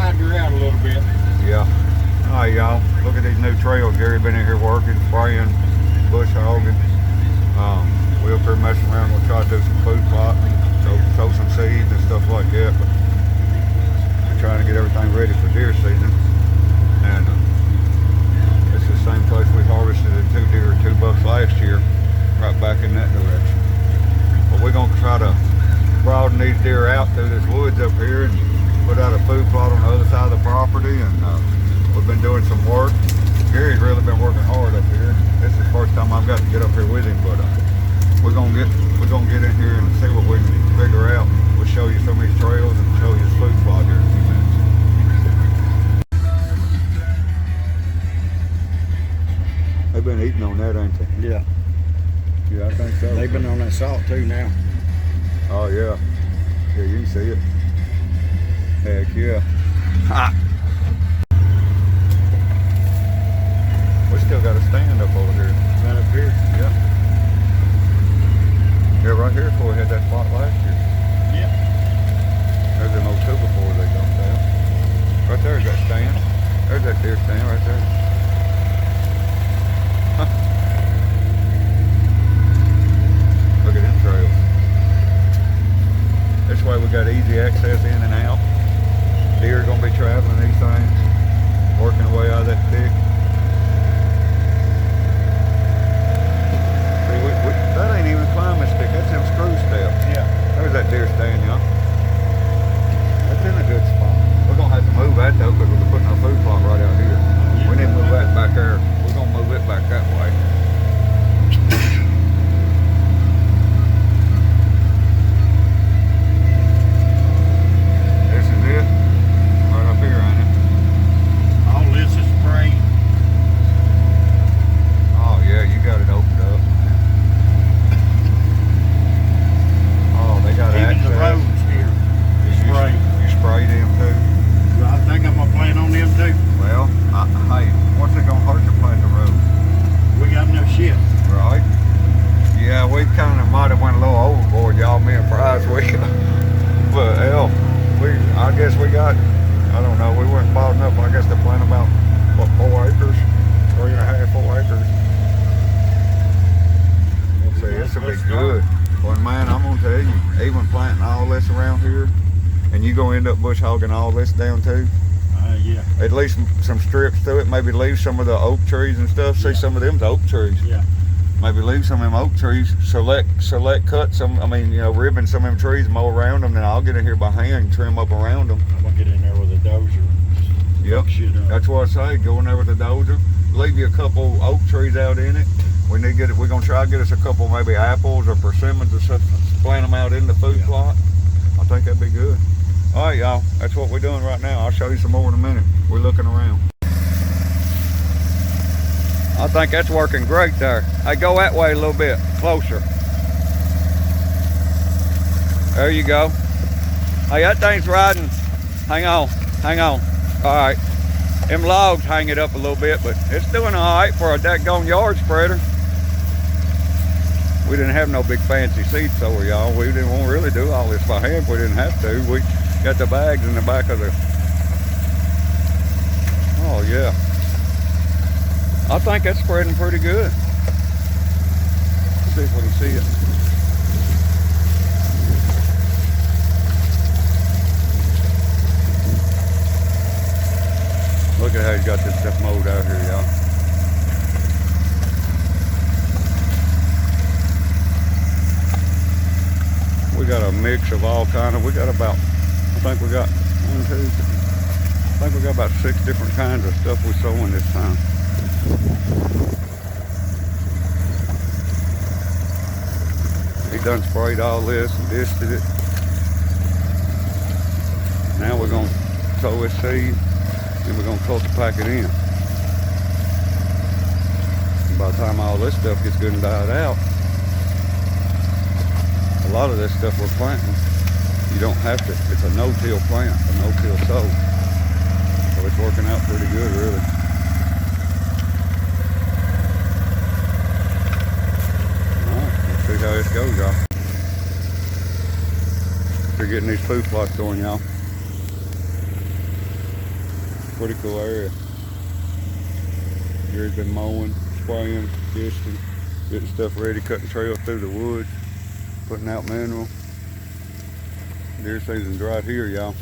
widen her out a little bit. Yeah. All right, y'all. Look at these new trails. Gary been in here working, spraying, bush hogging. We up here messing around. We'll try to do some food plotting, sow some seeds and stuff like that. But we're trying to get everything ready for deer season. And this is the same place we harvested the 2 deer, 2 bucks last year, right back in that direction. But we're gonna try to broaden these deer out through this woods up here and put out a food plot on the other side of the property. And we've been doing some work. Gary's really been working hard up here. This is the first time I've got to get up here with him, but we're gonna get in here and see what we can figure out. We'll show you some of these trails and show you this food plot here in a few minutes. They've been eating on that, ain't they? Yeah. Yeah, I think so. They've been on that salt too now. Oh yeah. Yeah, you can see it. Heck yeah. Ha! We still got a stand up over here. Right up here. Yeah. Yeah, right here before we had that spot last year. Yeah. There's an old 2 before they dumped out. Right there's that stand. There's that deer stand right there. Huh. Look at them trails. This way we got easy access in and out. Deer are gonna be traveling these things, working their way out of that thick. That ain't even climbing stick, that's them screw steps. Yeah. There's that deer stand, y'all. That's in a good spot. We're gonna have to move that though, because we're putting our food plot right out here. We need to move that back there. We're gonna move it back that way. This is it. Right up here, ain't it? All this is spray. Oh yeah, you got it opened up. They got Even access. the roads here. Spray. You spray them too? I think I'm gonna plan on them too. Well, hey, what's it gonna hurt to plant the road? We got enough shit. Right? Yeah, we kind of might have went a little overboard, y'all, me and Price. But hell, I guess we got, I don't know, we weren't bought enough, I guess, to plant about, what, 4 acres? 3.5, 4 acres. We'll see, this will be good. Well, man, I'm gonna tell you, even planting all this around here, and you gonna end up bush hogging all this down too. Yeah. At least some strips to it. Maybe leave some of the oak trees and stuff. See, some of them's oak trees. Yeah. Maybe leave some of them oak trees. Select, cut some. I mean, you know, ribbon some of them trees, mow around them. Then I'll get in here by hand, trim up around them. I'm gonna get in there with a dozer. Yep. Shit up. That's what I say. Go in there with the dozer. Leave you a couple oak trees out in it. We need to get it. We're gonna try to get us a couple, maybe apples or persimmons or something. Plant them out in the food plot. I think that'd be good. All right, y'all. That's what we're doing right now. I'll show you some more in a minute. We're looking around. I think that's working great there. Hey, go that way a little bit closer. There you go. Hey, that thing's riding. Hang on, hang on. All right. Them logs hang it up a little bit, but it's doing all right for a daggone yard spreader. We didn't have no big fancy seed sower, y'all. We didn't want to really do all this by hand. We didn't have to. We got the bags in the back of the... Oh, yeah. I think that's spreading pretty good. Let's see if we can see it. Look at how he's got this stuff mowed out here, y'all. We got a mix of all kind of, we got about, I think we got 1, 2, 3, I think we got about 6 different kinds of stuff we're sowing this time. He done sprayed all this and disted it. Now we're gonna sow his seed and we're gonna cultipack it in. And by the time all this stuff gets good and died out, a lot of this stuff we're planting, you don't have to, it's a no-till plant, a no-till sow. So it's working out pretty good, really. Alright, let's see how this goes, y'all. We're getting these food plots going, y'all. pretty cool area. Gary's been mowing, spraying, disting, getting stuff ready, cutting trail through the woods, putting out mineral. Deer season's right here, y'all.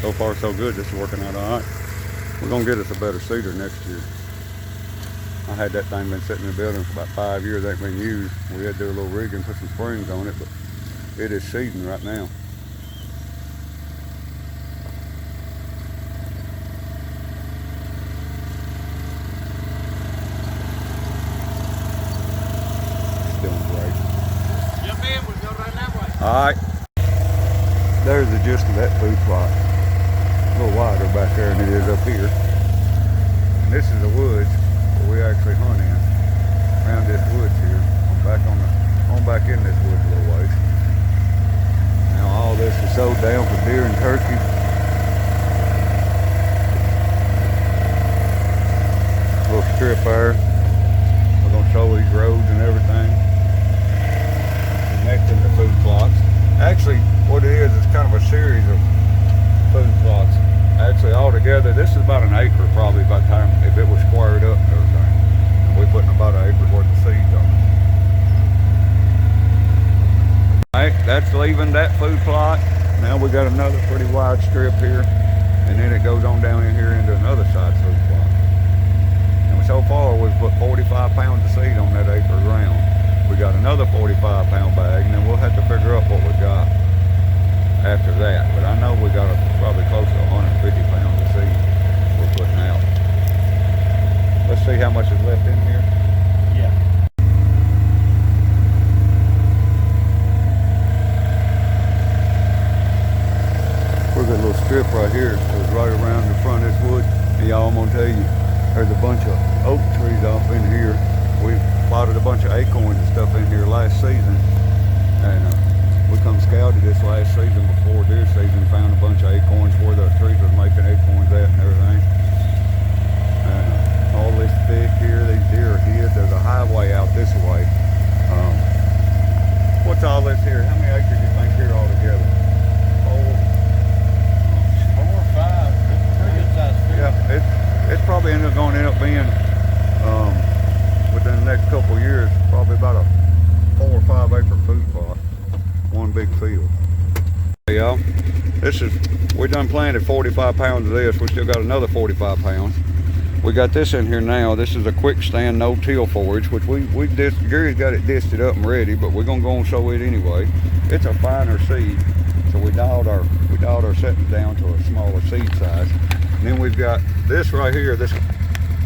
So far so good, this is working out all right. We're gonna get us a better seeder next year. I had that thing been sitting in the building for about 5 years, ain't been used. We had to do a little rigging, put some springs on it, but it is seeding right now. It's doing great. Jump in, we'll go right that way. All right. There's the gist of that food plot. A little wider back there than it is up here. And this is the woods where we actually hunt in. Around this woods here. I'm back in this woods a little ways. Now all this is sowed down for deer and turkey. Little strip there. We're gonna show these roads and everything. Connecting the food plots. Actually, what it is, it's kind of a series of food plots. Actually, altogether, this is about an acre probably by the time, if it was squared up and everything. And we're putting about an acre's worth of seeds on it. Alright, that's leaving that food plot. Now we got another pretty wide strip here. And then it goes on down in here into another side food plot. And so far, we've put 45 pounds of seed on that acre of ground. We got another 45-pound bag, and then we'll have to figure out what we got after that. But I know we got probably close to 150 pounds of seed we're putting out. Let's see how much is left in here. Yeah. We've got a little strip right here. It goes right around the front of this wood. And y'all, I'm gonna tell you, there's a bunch of oak trees off in here. We plotted a bunch of acorns and stuff in here last season, and we come scouted this last season before deer season, found a bunch of acorns where the trees was making acorns at and everything. And all this thick here, these deer are hid. There's a highway out this way. What's all this here? How many acres do you think here altogether? 4 or 5. Pretty good size field. Yeah, it's probably going to end up being within the next couple of years, probably about a 4 or 5 acre food plot, one big field. Hey y'all, we done planted 45 pounds of this. We still got another 45 pounds. We got this in here now. This is a quick stand no-till forage, which Gary's got it disted up and ready, but we're gonna go and sow it anyway. It's a finer seed, so we dialed our settings down to a smaller seed size. And then we've got this right here, this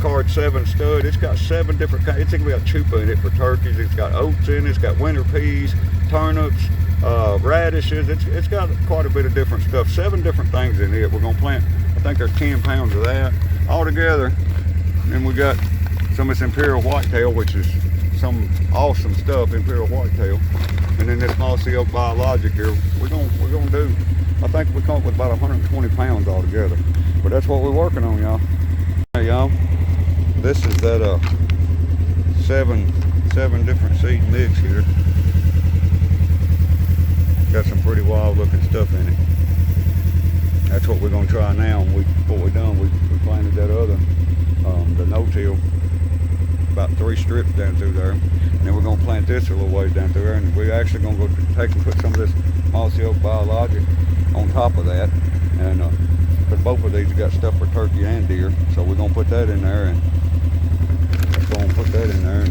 Card 7 stud. It's got 7 different kinds. It's got chupa in it for turkeys. It's got oats in it. It's got winter peas, turnips, radishes. It's got quite a bit of different stuff. 7 different things in it. We're gonna plant, I think there's 10 pounds of that all together. And then we got some of this Imperial Whitetail, which is some awesome stuff, Imperial Whitetail. And then this Mossy Oak Biologic here. We're gonna do, I think we come up with about 120 pounds altogether. But that's what we're working on, y'all. Hey y'all, this is that 7 different seed mix here. Got some pretty wild looking stuff in it. That's what we're gonna try now. And what we done, we planted that other, the no-till, about 3 strips down through there. And then we're gonna plant this a little ways down through there. And we're actually gonna go take and put some of this Mossy Oak Biologic on top of that. And because both of these got stuff for turkey and deer, so we're gonna put that in there, and let's go and put that in there.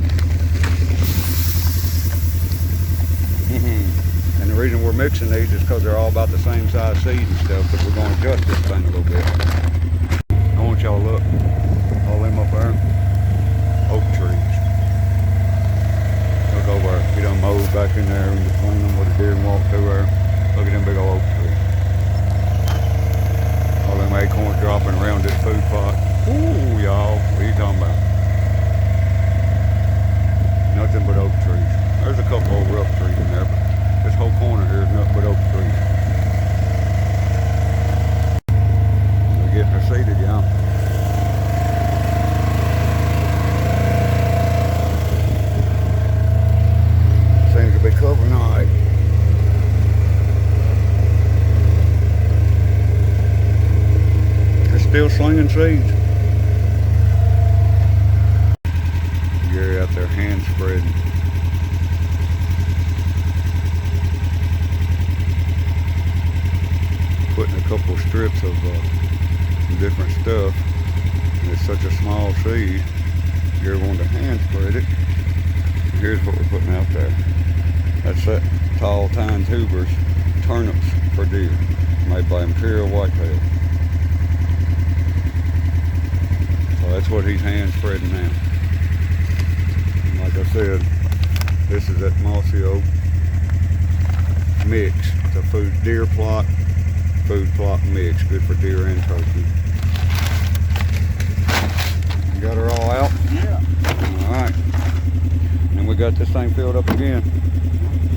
And the reason we're mixing these is because they're all about the same size seed and stuff, because we're gonna adjust this thing a little bit. I want y'all to look, all them up there, oak trees. Look over, we done mowed back in there in between them where the deer walk through there. Look at them big old oak trees. All them acorns dropping around this food plot. Ooh, y'all, what are you talking about? Nothing but oak trees. There's a couple old rough trees in there, but this whole corner still slinging seeds. Gary out there hand spreading. Putting a couple strips of different stuff. And it's such a small seed. Gary wanted to hand spread it. Here's what we're putting out there. That's that tall tine tubers, turnips for deer, made by Imperial Whitetail. So that's what he's hand spreading now. And like I said, this is that mossy oak mix. It's a food plot mix, good for deer and turkey. You got her all out? Yeah. All right. And we got this thing filled up again.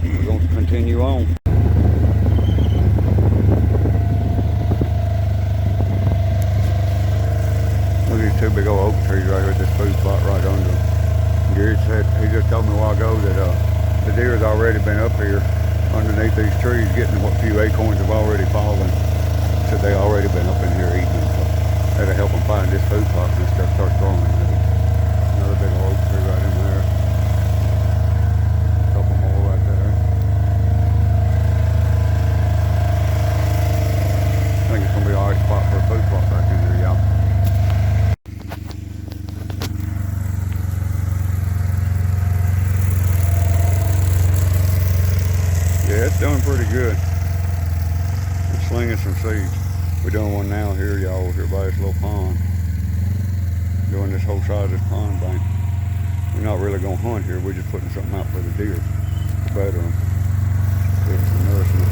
We're going to continue on. Look at these two big old oak trees right here at this food plot right under them. Gary said, he just told me a while ago that the deer has already been up here underneath these trees getting what few acorns have already fallen. Said they already been up in here eating them. So that'll help them find this food plot and stuff start growing. Another big old oak tree right in there. A couple more right there. I think it's gonna be an alright spot for a food plot back in here, y'all. Yeah, it's doing pretty good. It's slinging some seeds. We're doing one now here, y'all, over here by this little pond. Doing this whole side of this pond bank. We're not really gonna hunt here. We're just putting something out for the deer to better them. Give them some nourishment.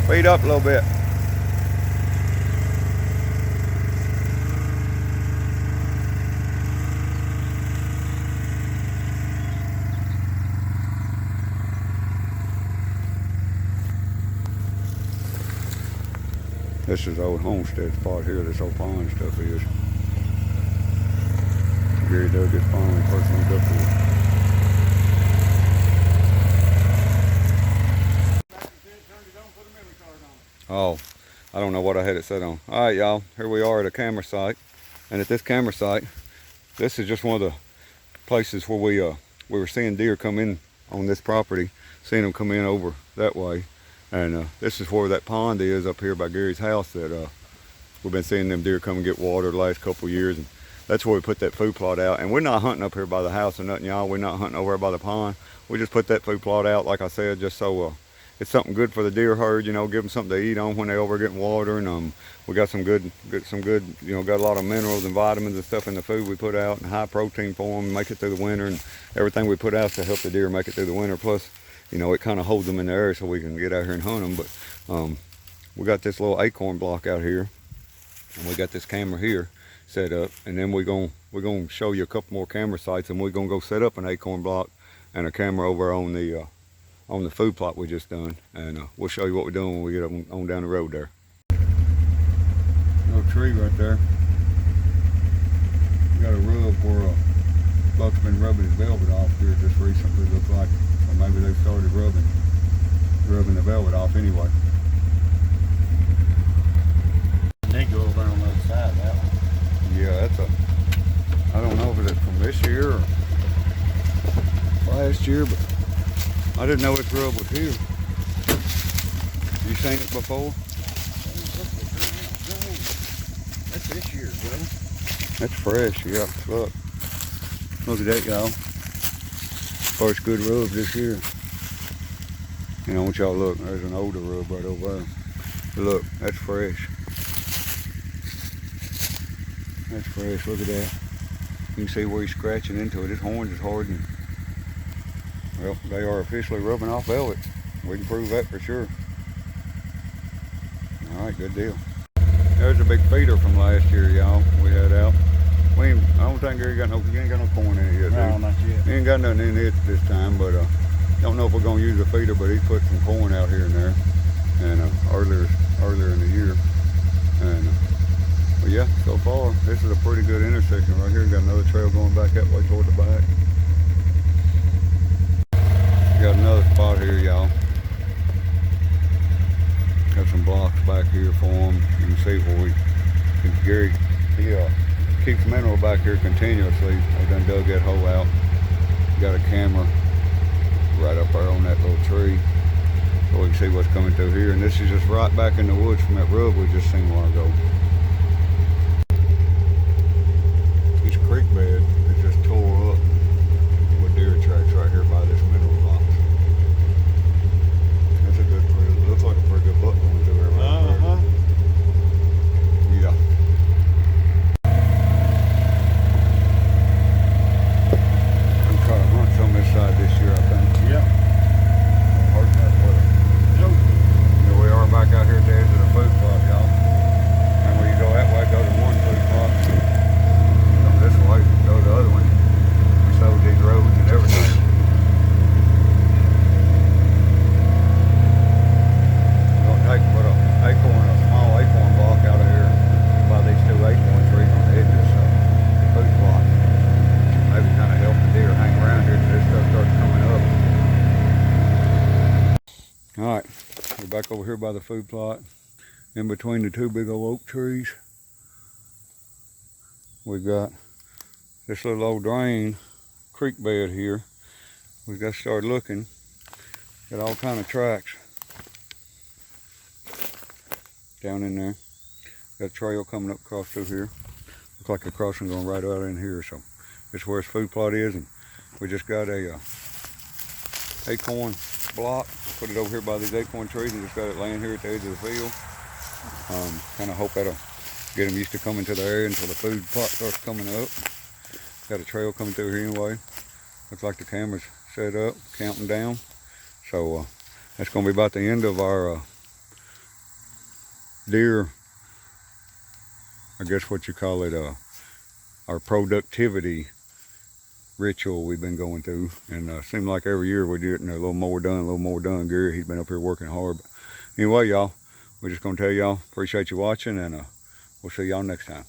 Speed up a little bit. This is the old homestead spot here, this old pond stuff is. Gary dug this pond when he first moved up here. Oh, I don't know what I had it set on. Alright y'all, here we are at a camera site. And at this camera site, this is just one of the places where we were seeing deer come in on this property. Seeing them come in over that way. And this is where that pond is up here by Gary's house that we've been seeing them deer come and get water the last couple of years. And that's where we put that food plot out. And we're not hunting up here by the house or nothing, y'all. We're not hunting over by the pond. We just put that food plot out, like I said, just so it's something good for the deer herd, you know, give them something to eat on when they over getting water. And we got some good, you know, got a lot of minerals and vitamins and stuff in the food we put out and high protein for them, make it through the winter. And everything we put out to help the deer make it through the winter. Plus, you know, it kind of holds them in the area so we can get out here and hunt them. But we got this little acorn block out here, and we got this camera here set up. And then we're gonna show you a couple more camera sites, and we're gonna go set up an acorn block and a camera over on the food plot we just done. And we'll show you what we're doing when we get up on down the road there. Little tree right there. We got a rub where Buck's been rubbing his velvet off here just recently, looks like. Or maybe they've started rubbing the velvet off anyway. They go over on the other side of that one. Yeah, that's I don't know if it's from this year or last year, but I didn't know its rub was here. You seen it before? That's this year, brother. That's fresh, yeah. Look at that, y'all. First good rub this year. And I want y'all to look, there's an older rub right over there. But look, that's fresh. That's fresh, look at that. You can see where he's scratching into it. His horns is hardened. Well, they are officially rubbing off velvet. We can prove that for sure. All right, good deal. There's a big feeder from last year, y'all. We had out. I don't think Gary got he ain't got no corn in it yet. No, not yet. He ain't got nothing in it this time, but don't know if we're gonna use a feeder, but he put some corn out here and there, and earlier in the year, and but yeah, so far this is a pretty good intersection right here. Got another trail going back that way toward the back. Got another spot here, y'all. Got some blocks back here for them. You can see where Gary, he keeps mineral back here continuously. I done dug that hole out. Got a camera right up there on that little tree, so we can see what's coming through here. And this is just right back in the woods from that rub we just seen a while ago. This creek bed is just tore up with deer tracks right here by this mineral box. That's a good, looks like a pretty good buck going through there right there. Yeah. I'm trying to hunt some this side this year, I think. Yeah. Hard that weather. Here we are back out here at the edge of the food plot, y'all. And when you go that way, go to one food plot. Come this way, go to the other one. We sold these roads and everything. We're gonna take put a small acorn block out of here by these two acorn trees on the edge of this food plot. Maybe kind of help the deer hang around here till this stuff starts coming up. Alright, we're back over here by the food plot. In between the two big old oak trees, we've got this little old drain creek bed here. We've got to start looking. Got all kind of tracks down in there. Got a trail coming up across through here. Looks like a crossing going right out in here. So this is where his food plot is, and we just got a acorn block. Put it over here by these acorn trees and just got it laying here at the edge of the field. Kind of hope that'll get them used to coming to the area until the food plot starts coming up. Got a trail coming through here anyway. Looks like the camera's set up, counting down. So that's going to be about the end of our deer, I guess what you call it, our productivity ritual we've been going through. And seems like every year we're getting a little more done. Gary, he's been up here working hard. But anyway, y'all, we're just going to tell y'all, appreciate you watching, and we'll see y'all next time.